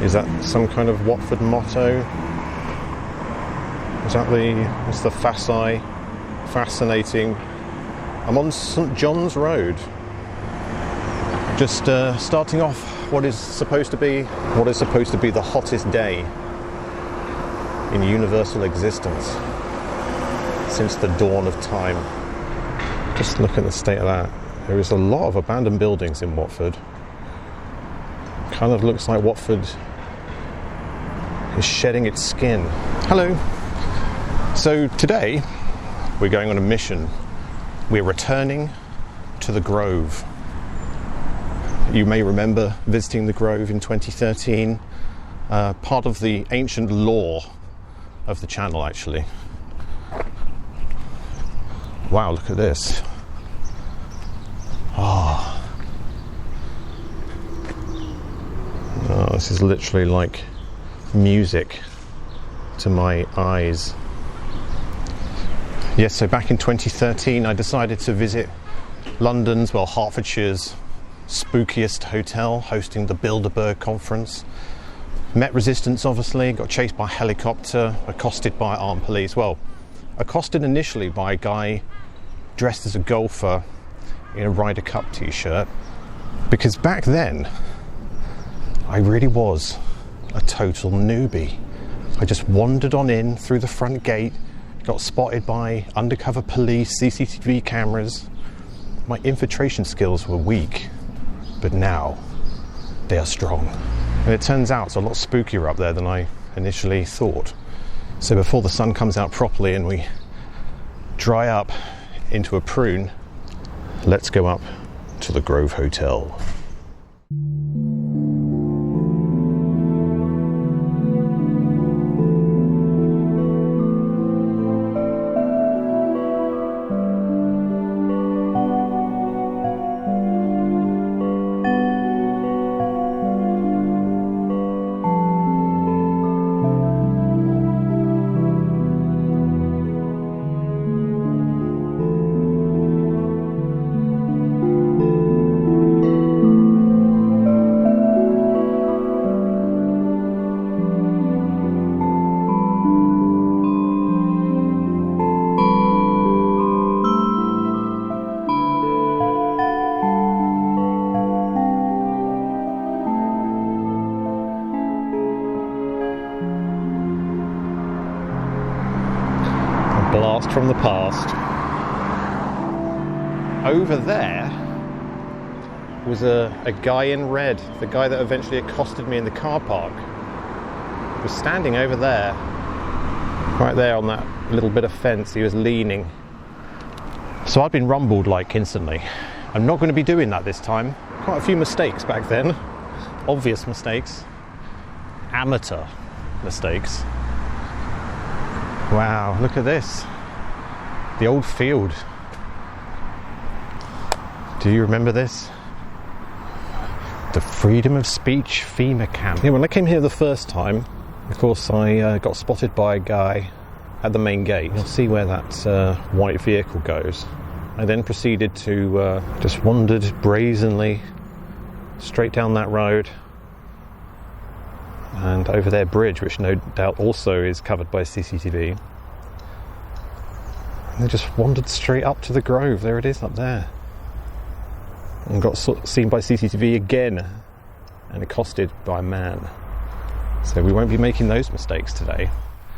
Is that some kind of Watford motto? Is that it's the fascinating. I'm on St John's Road. Just starting off what is supposed to be the hottest day in universal existence since the dawn of time. Just look at the state of that. There is a lot of abandoned buildings in Watford. Kind of looks like Watford is shedding its skin. Hello. So today we're going on a mission. We're returning to the Grove. You may remember visiting the Grove in 2013. Part of the ancient lore of the channel, actually. Wow, look at this. Oh, this is literally like music to my eyes. Yes, so back in 2013 I decided to visit London's, well, Hertfordshire's spookiest hotel, hosting the Bilderberg conference. Met resistance, obviously, got chased by a helicopter, accosted by armed police. Well, accosted initially by a guy dressed as a golfer in a Ryder Cup t-shirt, because back then I really was a total newbie. I just wandered on in through the front gate, got spotted by undercover police, CCTV cameras. My infiltration skills were weak, but now they are strong. And it turns out it's a lot spookier up there than I initially thought. So before the sun comes out properly and we dry up into a prune, let's go up to the Grove Hotel. Blast from the past. Over there was a guy in red, the guy that eventually accosted me in the car park. He was standing over there, right there on that little bit of fence. He was leaning. So I'd been rumbled like instantly. I'm not going to be doing that this time. Quite a few mistakes back then. Obvious mistakes. Amateur mistakes. Wow, look at this. The old field. Do you remember this? The Freedom of Speech FEMA camp. Yeah, when I came here the first time, of course, I got spotted by a guy at the main gate. You'll see where that white vehicle goes. I then proceeded to just wandered brazenly straight down that road and over their bridge, which no doubt also is covered by CCTV. And I just wandered straight up to the Grove. There it is up there. And got seen by CCTV again and accosted by a man. So we won't be making those mistakes today.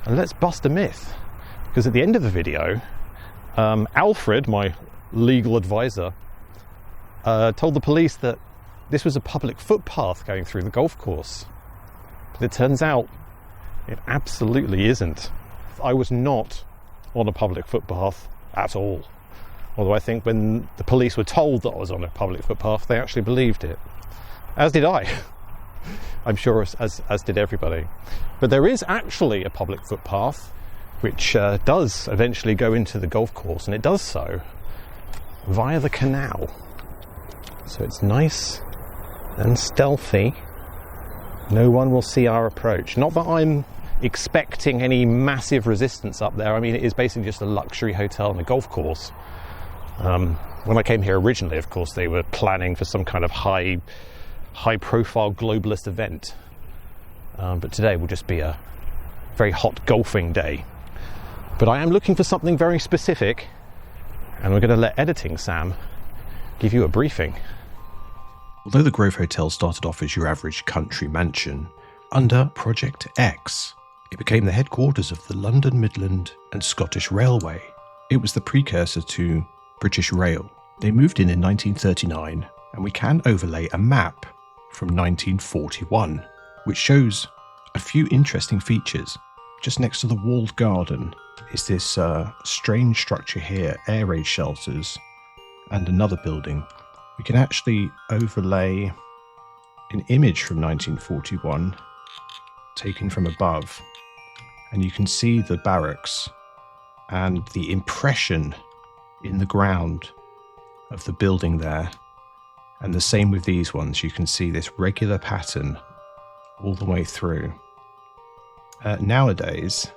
And let's bust a myth, because at the end of the video, Alfred, my legal advisor, told the police that this was a public footpath going through the golf course. But it turns out it absolutely isn't. I was not on a public footpath at all. Although I think when the police were told that I was on a public footpath, they actually believed it. As did I. I'm sure as did everybody. But there is actually a public footpath which does eventually go into the golf course, and it does so via the canal. So it's nice and stealthy. No one will see our approach. Not that I'm expecting any massive resistance up there. I mean, it is basically just a luxury hotel and a golf course. When I came here originally, of course, they were planning for some kind of high-profile globalist event. but today will just be a very hot golfing day. But I am looking for something very specific, and we're going to let Editing Sam give you a briefing. Although the Grove Hotel started off as your average country mansion, under Project X, it became the headquarters of the London Midland and Scottish Railway. It was the precursor to British Rail. They moved in 1939, and we can overlay a map from 1941, which shows a few interesting features. Just next to the walled garden is this strange structure here, air raid shelters, and another building. We can actually overlay an image from 1941 taken from above, and you can see the barracks and the impression in the ground of the building there. And the same with these ones. You can see this regular pattern all the way through. Nowadays,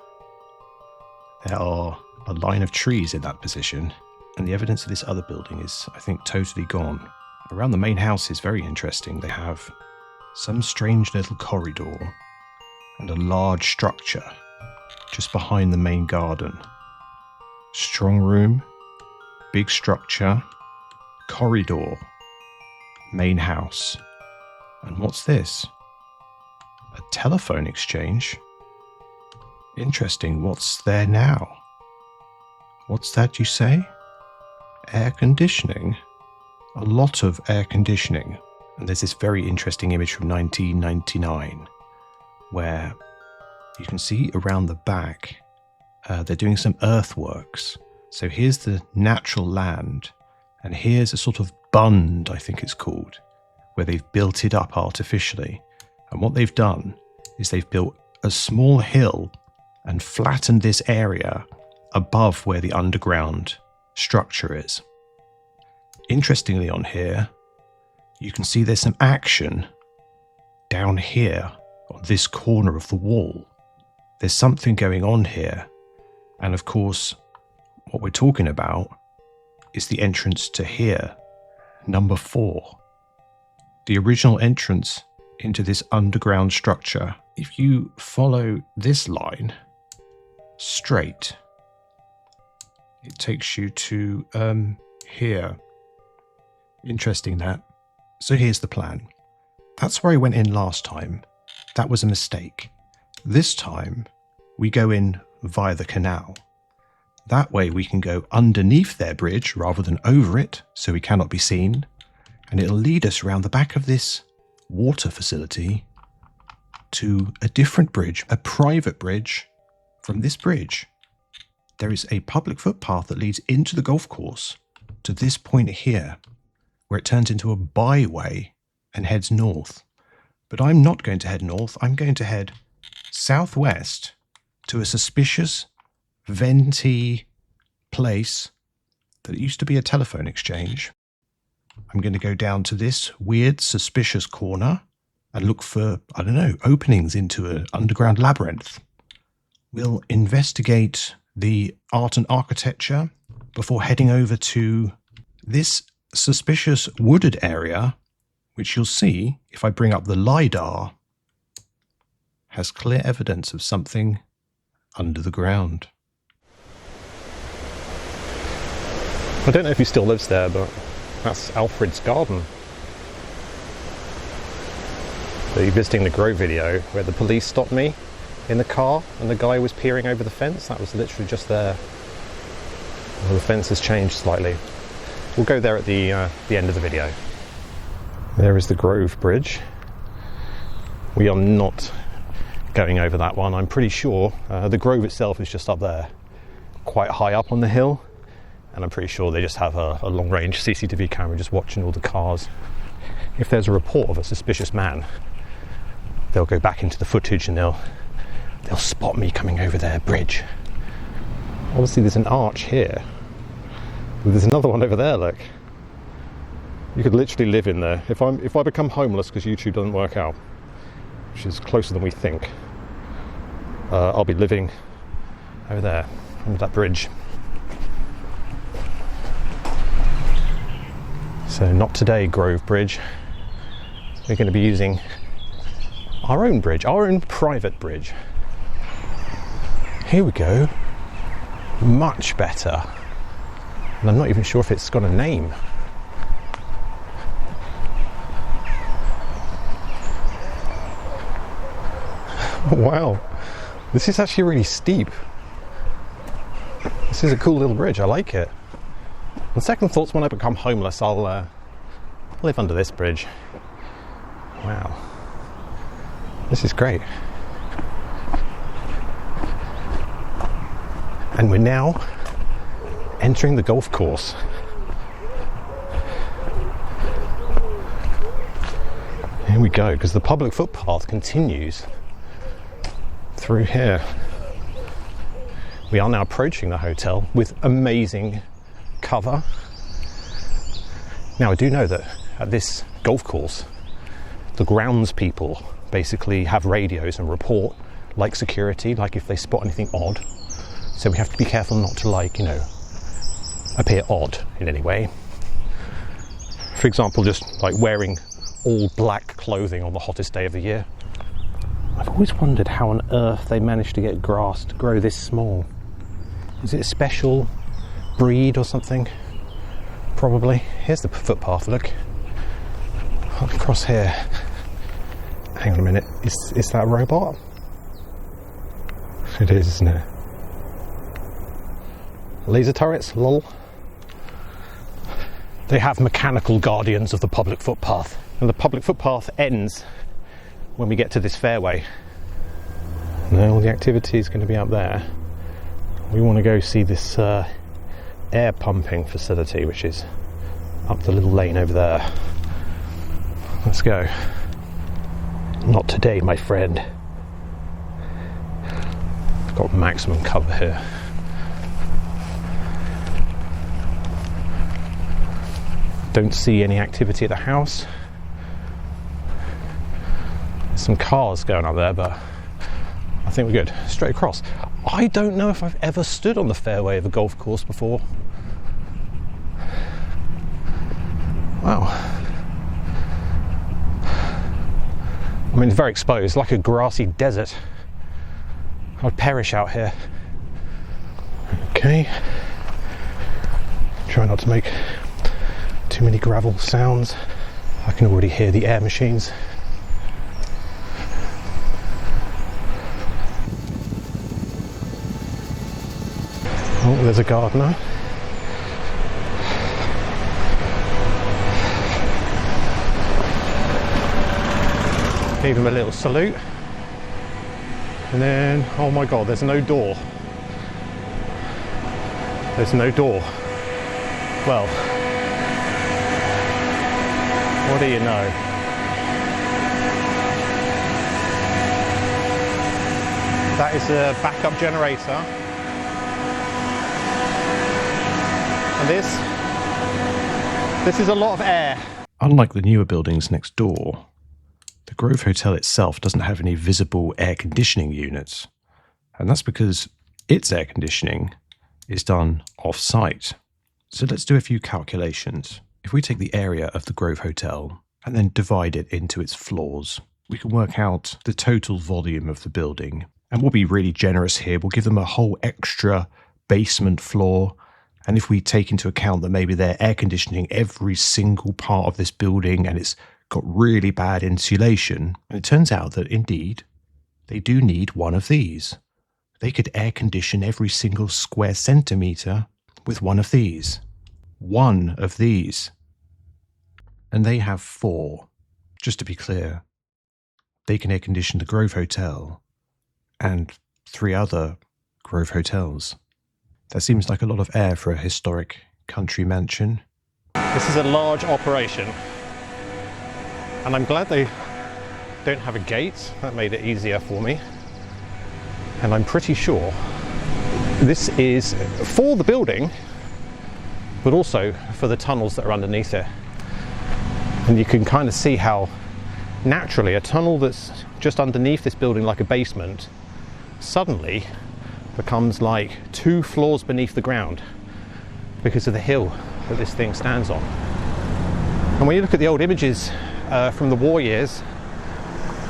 there are a line of trees in that position, and the evidence of this other building is, I think, totally gone. Around the main house is very interesting. They have some strange little corridor and a large structure just behind the main garden. Strong room, big structure, corridor, main house. And what's this? A telephone exchange? Interesting. What's there now? What's that you say? Air conditioning? A lot of air conditioning. And there's this very interesting image from 1999 where you can see around the back they're doing some earthworks. So here's the natural land, and here's a sort of bund, I think it's called, where they've built it up artificially. And what they've done is they've built a small hill and flattened this area above where the underground structure is. Interestingly, on here, you can see there's some action down here on this corner of the wall. There's something going on here. And of course, what we're talking about is the entrance to here, number 4. The original entrance into this underground structure. If you follow this line straight, it takes you to here. Interesting that. So here's the plan. That's where I went in last time. That was a mistake. This time, we go in via the canal. That way we can go underneath their bridge rather than over it, so we cannot be seen. And it'll lead us around the back of this water facility to a different bridge, a private bridge. From this bridge, there is a public footpath that leads into the golf course to this point here, where it turns into a byway and heads north. But I'm not going to head north. I'm going to head southwest to a suspicious, venti place that used to be a telephone exchange. I'm going to go down to this weird, suspicious corner and look for, I don't know, openings into an underground labyrinth. We'll investigate the art and architecture before heading over to this suspicious wooded area, which you'll see, if I bring up the LiDAR, has clear evidence of something under the ground. I don't know if he still lives there, but that's Alfred's garden. The visiting the Grove video where the police stopped me in the car and the guy was peering over the fence, that was literally just there. Well, the fence has changed slightly. We'll go there at the end of the video. There is the Grove Bridge. We are not going over that one. I'm pretty sure the Grove itself is just up there, quite high up on the hill, and I'm pretty sure they just have a long-range CCTV camera just watching all the cars. If there's a report of a suspicious man, they'll go back into the footage and they'll spot me coming over their bridge. Obviously there's an arch here. There's another one over there, look. You could literally live in there. If I become homeless because YouTube doesn't work out, which is closer than we think, I'll be living over there, under that bridge. So not today, Grove Bridge. We're going to be using our own bridge, our own private bridge. Here we go. Much better. And I'm not even sure if it's got a name. Wow, this is actually really steep. This is a cool little bridge, I like it. On second thoughts, when I become homeless, I'll live under this bridge. Wow, this is great. And we're now entering the golf course. Here we go, because the public footpath continues through here. We are now approaching the hotel with amazing cover. Now, I do know that at this golf course, the grounds people basically have radios and report, like security, like if they spot anything odd. So we have to be careful not to, like, you know, appear odd in any way. For example, just like wearing all black clothing on the hottest day of the year. I've always wondered how on earth they managed to get grass to grow this small. Is it a special breed or something? Probably. Here's the footpath, look. Across here. Hang on a minute. Is that a robot? It is, isn't it? Laser turrets, lol. They have mechanical guardians of the public footpath. And the public footpath ends when we get to this fairway. Now the activity is going to be up there. We want to go see this air pumping facility, which is up the little lane over there. Let's go. Not today, my friend. I've got maximum cover here. Don't see any activity at the house. There's some cars going up there, but I think we're good. Straight across. I don't know if I've ever stood on the fairway of a golf course before. Wow. I mean, it's very exposed, like a grassy desert. I'd perish out here. Okay. Try not to make too many gravel sounds. I can already hear the air machines. Oh, there's a gardener. Gave him a little salute. And then, oh my God, there's no door. There's no door. Well, what do you know? That is a backup generator. And this is a lot of air. Unlike the newer buildings next door, the Grove Hotel itself doesn't have any visible air conditioning units. And that's because its air conditioning is done off-site. So let's do a few calculations. If we take the area of the Grove Hotel and then divide it into its floors, we can work out the total volume of the building. And we'll be really generous here. We'll give them a whole extra basement floor. And if we take into account that maybe they're air conditioning every single part of this building and it's got really bad insulation, and it turns out that indeed they do need one of these. They could air condition every single square centimetre with one of these. One of these. And they have 4. Just to be clear, they can air condition the Grove Hotel and 3 other Grove Hotels. That seems like a lot of air for a historic country mansion. This is a large operation. And I'm glad they don't have a gate. That made it easier for me. And I'm pretty sure this is for the building, but also for the tunnels that are underneath it. And you can kind of see how naturally a tunnel that's just underneath this building, like a basement, suddenly becomes like 2 floors beneath the ground because of the hill that this thing stands on. And when you look at the old images from the war years,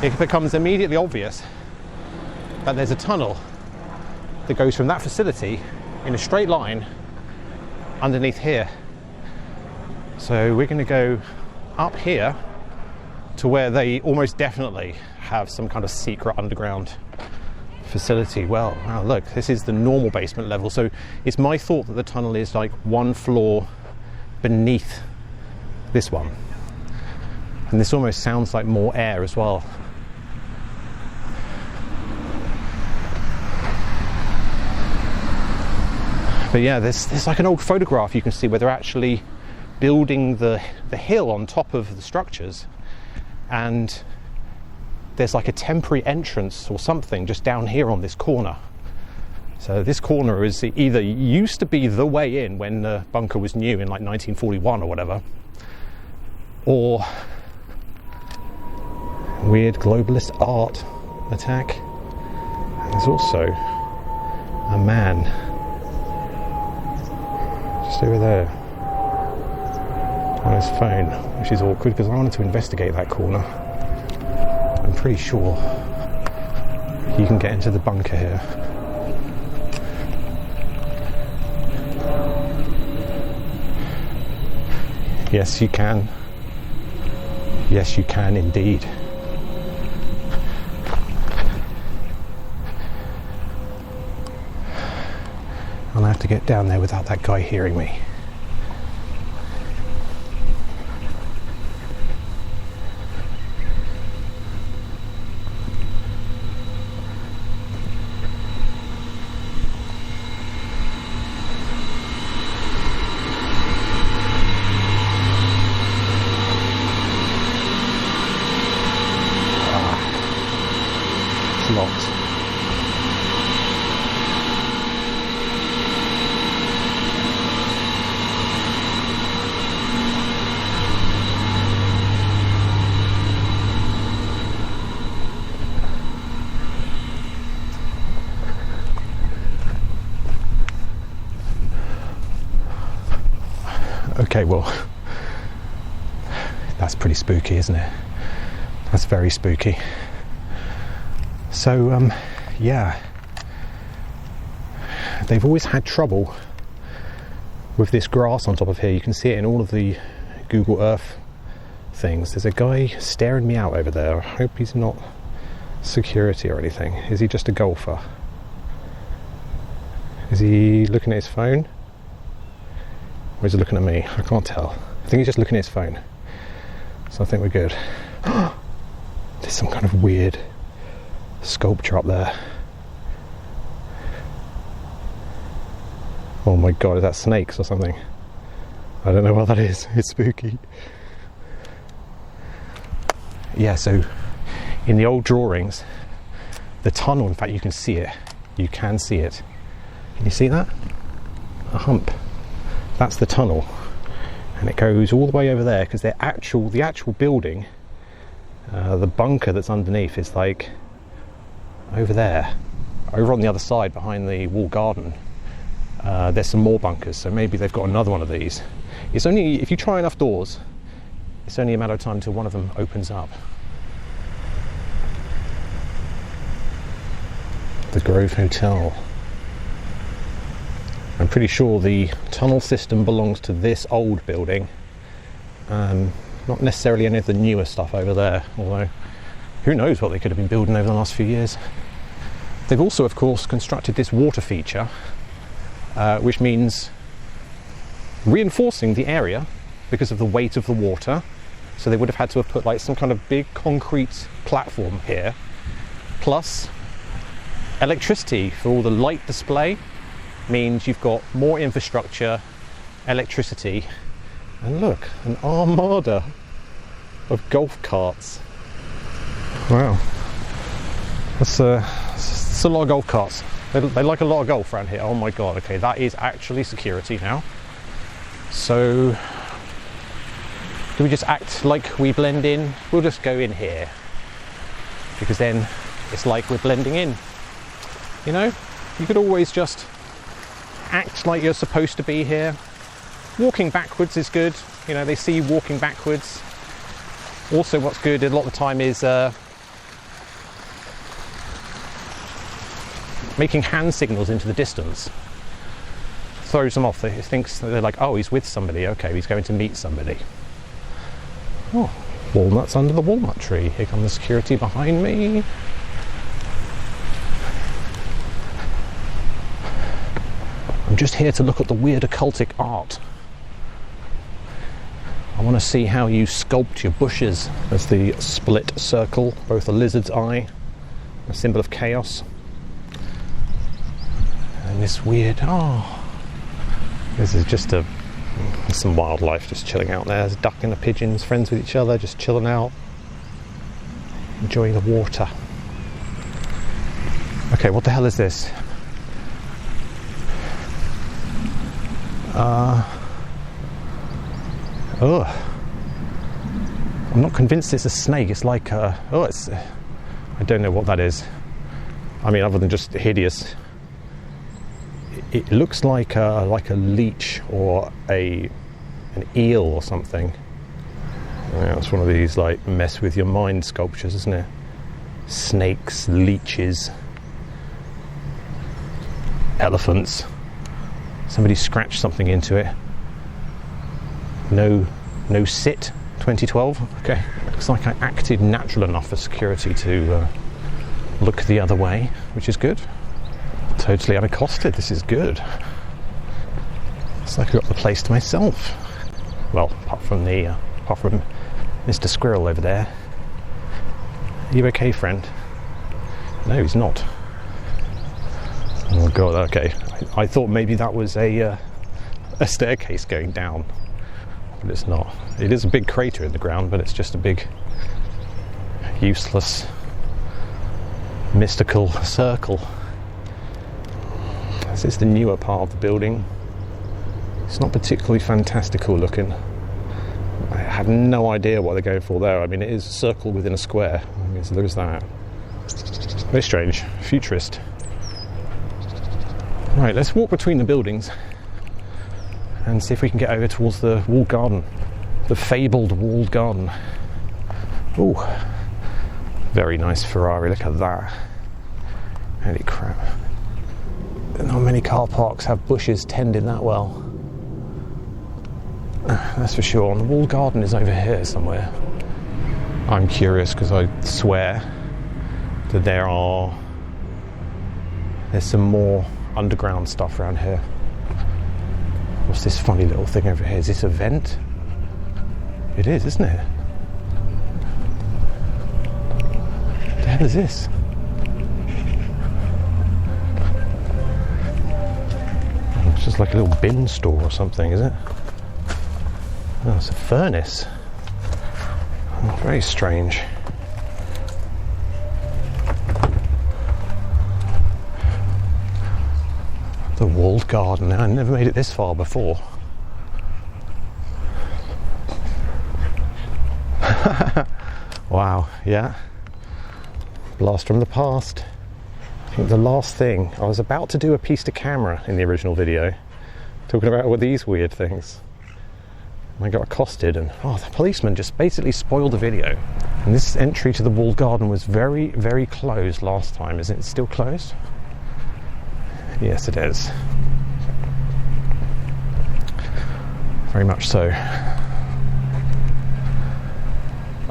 it becomes immediately obvious that there's a tunnel that goes from that facility in a straight line underneath here. So we're going to go up here to where they almost definitely have some kind of secret underground facility. Well, wow, look, this is the normal basement level, so it's my thought that the tunnel is like one floor beneath this one, and this almost sounds like more air as well. But yeah, there's like an old photograph you can see where they're actually building the hill on top of the structures, and there's like a temporary entrance or something just down here on this corner. So this corner is either used to be the way in when the bunker was new in like 1941 or whatever, or weird globalist art attack. And there's also a man just over there on his phone, which is awkward because I wanted to investigate that corner. I'm pretty sure you can get into the bunker here. Yes, you can. Yes, you can indeed. I'll have to get down there without that guy hearing me. It's locked. Okay, well, that's pretty spooky, isn't it? That's very spooky. So, yeah, they've always had trouble with this grass on top of here. You can see it in all of the Google Earth things. There's a guy staring me out over there. I hope he's not security or anything. Is he just a golfer? Is he looking at his phone? Or is he looking at me? I can't tell. I think he's just looking at his phone. So I think we're good. There's some kind of weird sculpture up there. Oh my god, is that snakes or something? I don't know what that is. It's spooky. Yeah, so in the old drawings, the tunnel, in fact, you can see it. You can see it. Can you see that? A hump. That's the tunnel. And it goes all the way over there because the actual building, the bunker that's underneath is like over there, over on the other side behind the wall garden. There's some more bunkers, so maybe they've got another one of these. It's only, if you try enough doors, it's only a matter of time until one of them opens up. The Grove Hotel. I'm pretty sure the tunnel system belongs to this old building, not necessarily any of the newer stuff over there, although who knows what they could have been building over the last few years. They've also, of course, constructed this water feature, which means reinforcing the area because of the weight of the water. So they would have had to have put like some kind of big concrete platform here, plus electricity for all the light display. Means you've got more infrastructure, electricity, and look, an armada of golf carts. Wow, that's a lot of golf carts. They like a lot of golf around here. Oh my god, okay, that is actually security now. So do we just act like we blend in? We'll just go in here, because then it's like we're blending in. You know, you could always just act like you're supposed to be here. Walking backwards is good. You know, they see you walking backwards. Also, what's good a lot of the time is making hand signals into the distance. Throws them off. They're like, oh, he's with somebody. Okay, he's going to meet somebody. Oh, walnuts under the walnut tree. Here come the security behind me. I'm just here to look at the weird occultic art. I want to see how you sculpt your bushes. There's the split circle, both a lizard's eye, a symbol of chaos. And this weird, this is just some wildlife just chilling out there. There's a duck and the pigeons, friends with each other, just chilling out, enjoying the water. Okay, what the hell is this? I'm not convinced it's a snake. It's like I don't know what that is. I mean, other than just hideous. It looks like a leech or an eel or something. Yeah, it's one of these like mess with your mind sculptures, isn't it? Snakes, leeches, elephants. Somebody scratched something into it. No sit 2012. Okay, looks like I acted natural enough for security to look the other way, which is good. Totally unaccosted. This is good. It's like I got the place to myself. Well, apart from Mr. Squirrel over there. Are you okay, friend? No, he's not. Oh god. Okay. I thought maybe that was a staircase going down, but it's not. It is a big crater in the ground, but it's just a big, useless, mystical circle. This is the newer part of the building. It's not particularly fantastical looking. I have no idea what they're going for there. I mean, it is a circle within a square. I mean, so there's that. Very strange. Futurist. Right, let's walk between the buildings and see if we can get over towards the walled garden. The fabled walled garden. Ooh. Very nice Ferrari. Look at that. Holy crap. Not many car parks have bushes tended that well. That's for sure. And the walled garden is over here somewhere. I'm curious because I swear that there's some more underground stuff around here. What's this funny little thing over here? Is this a vent? It is, isn't it? What the hell is this? It's just like a little bin store or something, is it? Oh, it's a furnace. Oh, very strange. The walled garden. I never made it this far before. Wow, yeah. Blast from the past. I think the last thing, I was about to do a piece to camera in the original video, talking about all these weird things. I got accosted and the policeman just basically spoiled the video. And this entry to the walled garden was very, very closed last time. Is it still closed? Yes, it is. Very much so.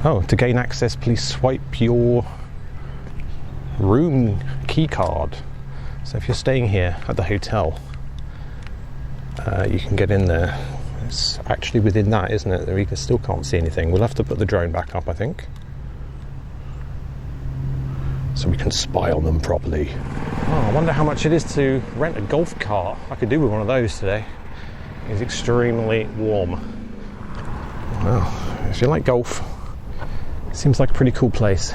Oh, to gain access, please swipe your room key card. So if you're staying here at the hotel, you can get in there. It's actually within that, isn't it? We still can't see anything. We'll have to put the drone back up, I think, so we can spy on them properly. Oh, I wonder how much it is to rent a golf cart. I could do with one of those today. It's extremely warm. Well, if you like golf, it seems like a pretty cool place.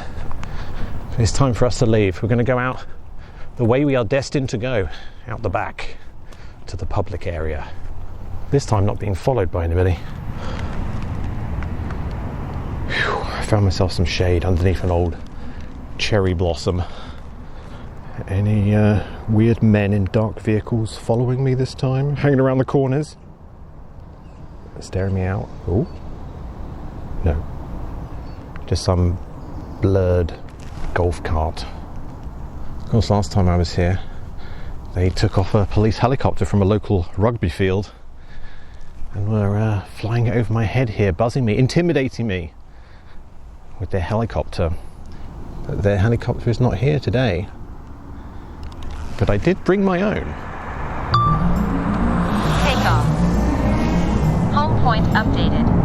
It's time for us to leave. We're going to go out the way we are destined to go, out the back to the public area. This time not being followed by anybody. Whew, I found myself some shade underneath an old cherry blossom. Any weird men in dark vehicles following me this time? Hanging around the corners? Staring me out? Oh? No. Just some blurred golf cart. Of course, last time I was here, They took off a police helicopter from a local rugby field and were flying it over my head here, buzzing me, intimidating me with their helicopter. But their helicopter is not here today. But I did bring my own. Take off. Home point updated.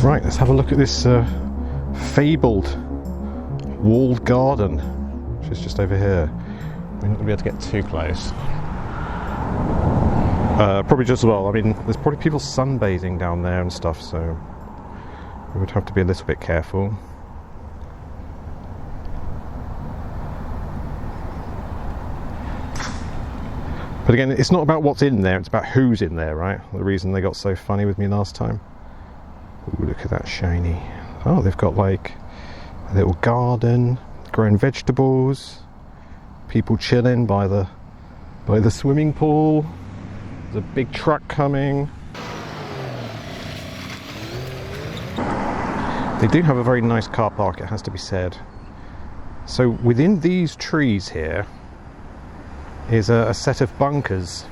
Right, let's have a look at this fabled walled garden, which is just over here. We're not going to be able to get too close. Probably just as well. I mean, there's probably people sunbathing down there and stuff, so we would have to be a little bit careful. But again, it's not about what's in there, it's about who's in there, right? The reason they got so funny with me last time. Ooh, look at that shiny. Oh, they've got like a little garden, growing vegetables, people chilling by the swimming pool. There's a big truck coming. They do have a very nice car park, it has to be said. So within these trees here is a set of bunkers.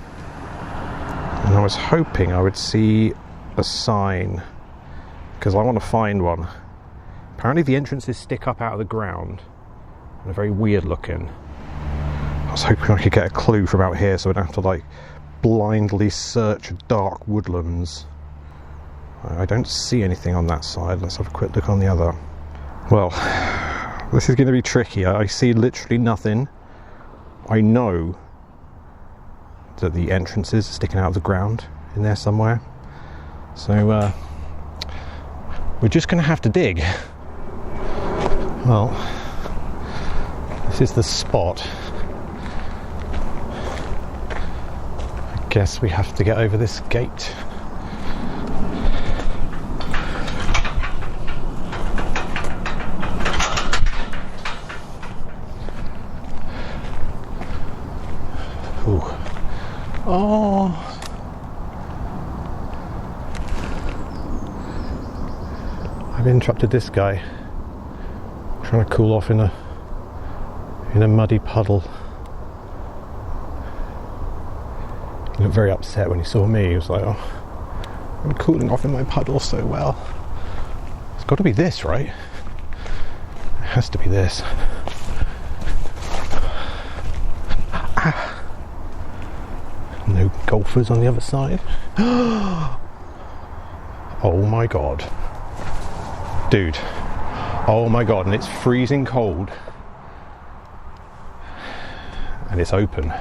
And I was hoping I would see a sign, because I want to find one. Apparently the entrances stick up out of the ground and are very weird looking. I was hoping I could get a clue from out here so I don't have to like blindly search dark woodlands. I don't see anything on that side. Let's have a quick look on the other. Well, this is going to be tricky. I see literally nothing. I know that the entrances are sticking out of the ground in there somewhere. So we're just going to have to dig. Well, this is the spot. I guess we have to get over this gate. Ooh. Oh. I've interrupted this guy trying to cool off in a muddy puddle. He looked very upset when he saw me. He was like, "Oh, I'm cooling off in my puddle so well." It's got to be this, right? It has to be this. No golfers on the other side. Oh my god. Dude. Oh my god, and it's freezing cold. And it's open.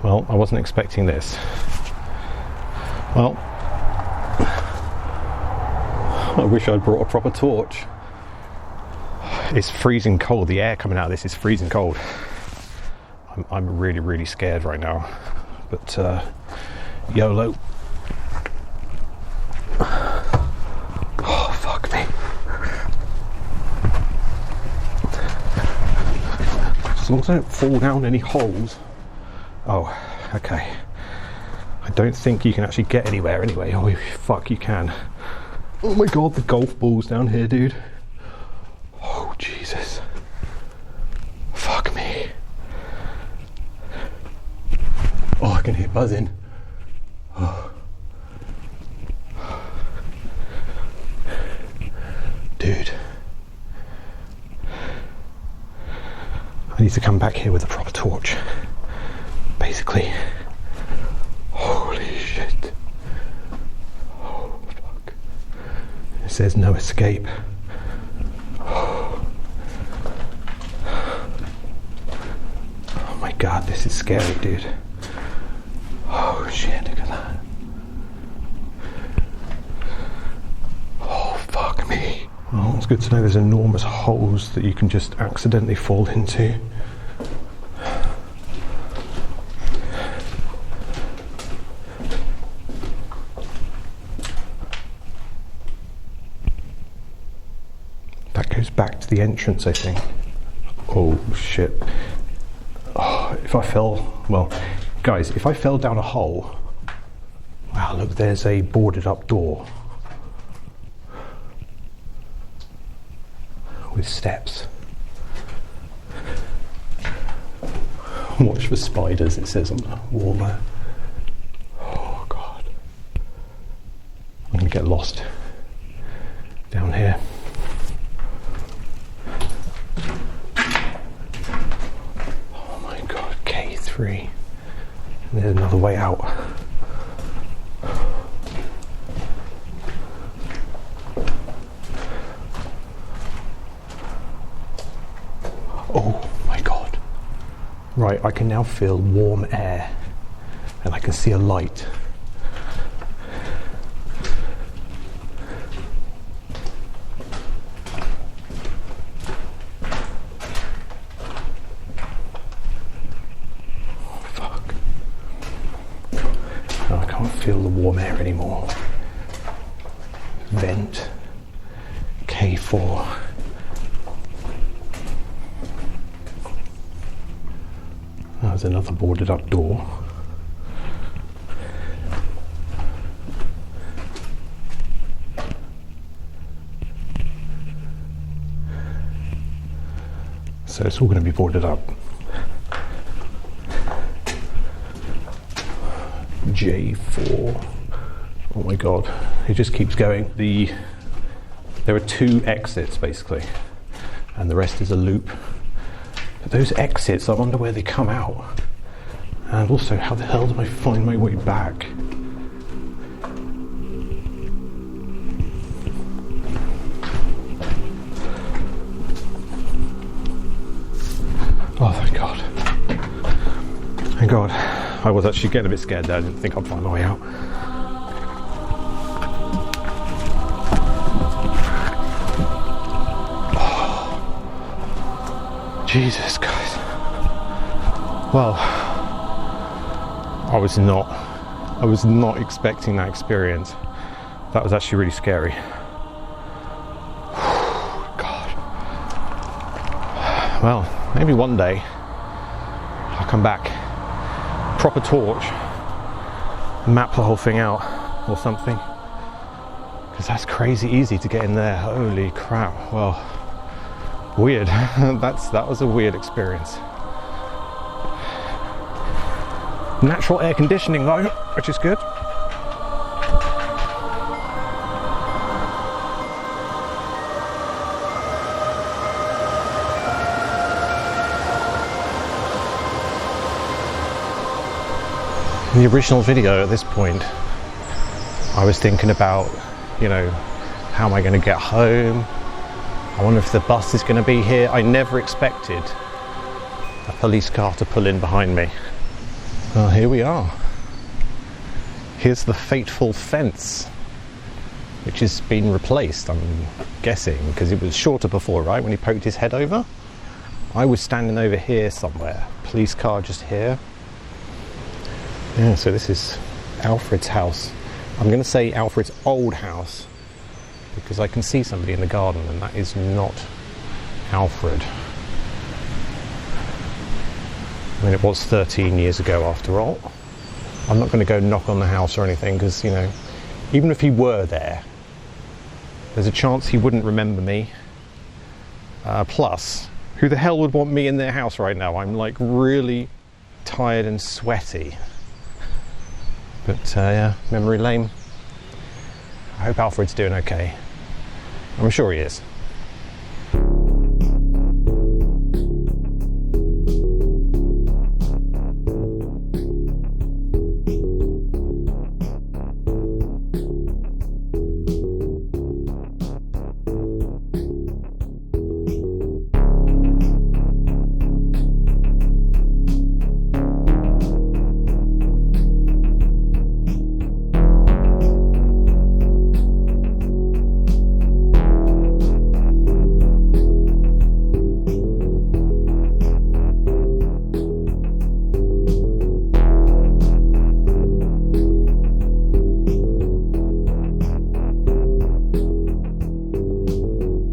Well, I wasn't expecting this. Well, I wish I'd brought a proper torch. It's freezing cold. The air coming out of this is freezing cold. I'm really, really scared right now. But YOLO. Oh, fuck me. As long as I don't fall down any holes. Oh, okay. I don't think you can actually get anywhere anyway. Oh, fuck, you can. Oh my god, the golf balls down here, dude. Oh, Jesus. Fuck me. Oh, I can hear buzzing. Oh. Dude. I need to come back here with a proper torch. Basically. Holy shit. Oh, fuck. It says no escape. Oh my god, this is scary, dude. Oh shit, look at that. Oh, fuck me. Well, it's good to know there's enormous holes that you can just accidentally fall into. That goes back to the entrance, I think. Oh shit. Oh, if I fell, well, guys, if I fell down a hole, wow, look, there's a boarded up door with steps. Watch for spiders, it says on the wall there. Oh God. I'm gonna get lost down here. Oh my God, K3. And there's another way out. Oh my God. Right, I can now feel warm air and I can see a light. Oh, fuck. No, I can't feel the warm air anymore. Vent. K4. There's another boarded up door. So it's all going to be boarded up. J4. Oh my God, it just keeps going. There are 2 exits basically, and the rest is a loop. Those exits, I wonder where they come out. And also, how the hell do I find my way back? Oh, thank God. Thank God. I was actually getting a bit scared there. I didn't think I'd find my way out. Jesus, guys. Well, I was not expecting that experience. That was actually really scary. God. Well, maybe one day I'll come back, proper torch, map the whole thing out or something. Because that's crazy easy to get in there. Holy crap. Well, weird. That was a weird experience. Natural air conditioning though, which is good. In the original video at this point, I was thinking about, you know, how am I going to get home? I wonder if the bus is going to be here. I never expected a police car to pull in behind me. Well, here we are. Here's the fateful fence, which has been replaced, I'm guessing, because it was shorter before, right, when he poked his head over? I was standing over here somewhere. Police car just here. Yeah, so this is Alfred's house. I'm going to say Alfred's old house, because I can see somebody in the garden, and that is not Alfred. I mean, it was 13 years ago after all. I'm not going to go knock on the house or anything, because, you know, even if he were there, there's a chance he wouldn't remember me. Plus, who the hell would want me in their house right now? I'm like really tired and sweaty. But yeah, memory lane. I hope Alfred's doing okay. I'm sure he is.